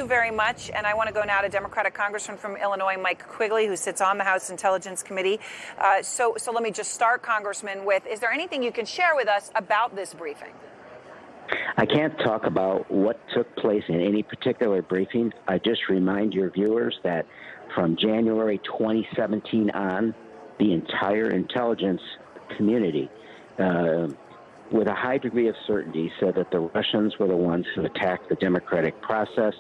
Thank you very much. And I want to go now to Democratic Congressman from Illinois, Mike Quigley, who sits on the House Intelligence Committee. So let me just start, Congressman, with, is there anything you can share with us about this briefing? I can't talk about what took place in any particular briefing. I just remind your viewers that from January 2017 on, the entire intelligence community, with a high degree of certainty, said that the Russians were the ones who attacked the democratic process,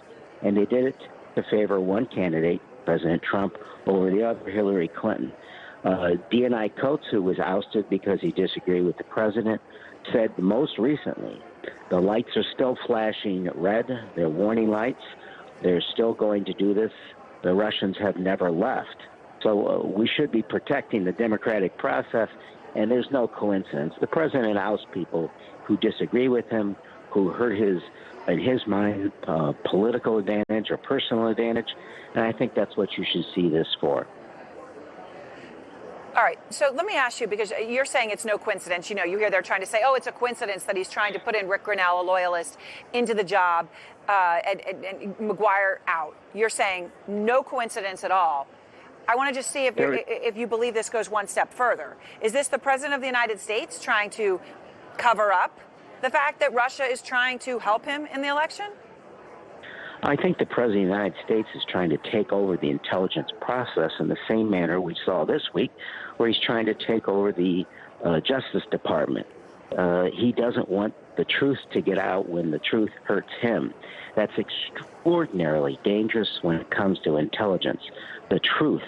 and they did it to favor one candidate, President Trump, over the other, Hillary Clinton. D.N.I. Coates, who was ousted because he disagreed with the president, said most recently, the lights are still flashing red. They're warning lights. They're still going to do this. The Russians have never left. So we should be protecting the democratic process, and there's no coincidence. The president ousts people who disagree with him, who hurt in his mind, political advantage or personal advantage, and I think that's what you should see this for. All right, so let me ask you, because you're saying it's no coincidence. You know, you hear they're trying to say, oh, it's a coincidence that he's trying to put in Rick Grinnell, a loyalist, into the job, and McGuire out. You're saying no coincidence at all. I want to just see if you believe this goes one step further. Is this the president of the United States trying to cover up the fact that Russia is trying to help him in the election? I think the president of the United States is trying to take over the intelligence process in the same manner we saw this week, where he's trying to take over the Justice Department. He doesn't want the truth to get out when the truth hurts him. That's extraordinarily dangerous when it comes to intelligence. The truth,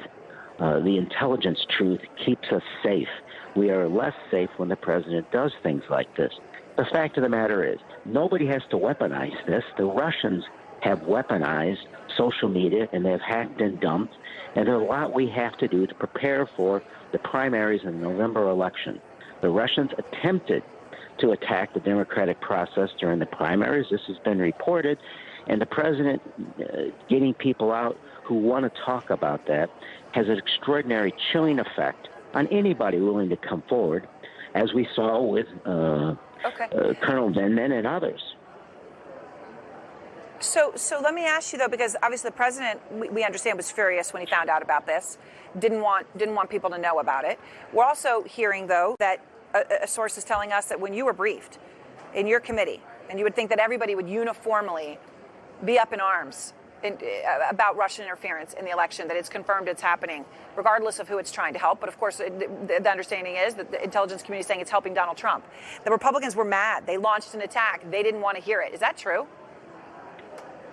the intelligence truth, keeps us safe. We are less safe when the president does things like this. The fact of the matter is, nobody has to weaponize this. The Russians have weaponized social media, and they've hacked and dumped, and there's a lot we have to do to prepare for the primaries in the November election. The Russians attempted to attack the democratic process during the primaries. This has been reported, and the president getting people out who want to talk about that has an extraordinary chilling effect on anybody willing to come forward, as we saw with Colonel Vindman and others. So let me ask you, though, because obviously the president, we understand, was furious when he found out about this, didn't want people to know about it. We're also hearing, though, that a source is telling us that when you were briefed in your committee, and you would think that everybody would uniformly be up in arms about Russian interference in the election, that it's confirmed it's happening, regardless of who it's trying to help. But of course, the understanding is that the intelligence community is saying it's helping Donald Trump. The Republicans were mad. They launched an attack. They didn't want to hear it. Is that true?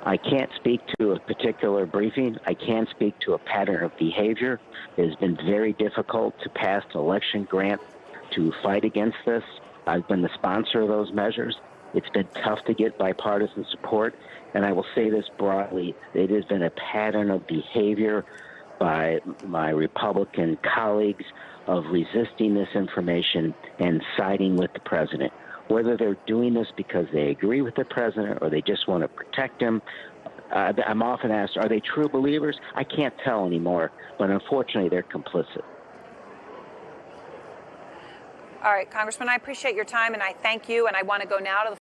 I can't speak to a particular briefing. I can speak to a pattern of behavior. It has been very difficult to pass an election grant to fight against this. I've been the sponsor of those measures. It's been tough to get bipartisan support, and I will say this broadly. It has been a pattern of behavior by my Republican colleagues of resisting this information and siding with the president. Whether they're doing this because they agree with the president or they just want to protect him, I'm often asked, are they true believers? I can't tell anymore, but unfortunately they're complicit. All right, Congressman, I appreciate your time, and I thank you, and I want to go now to the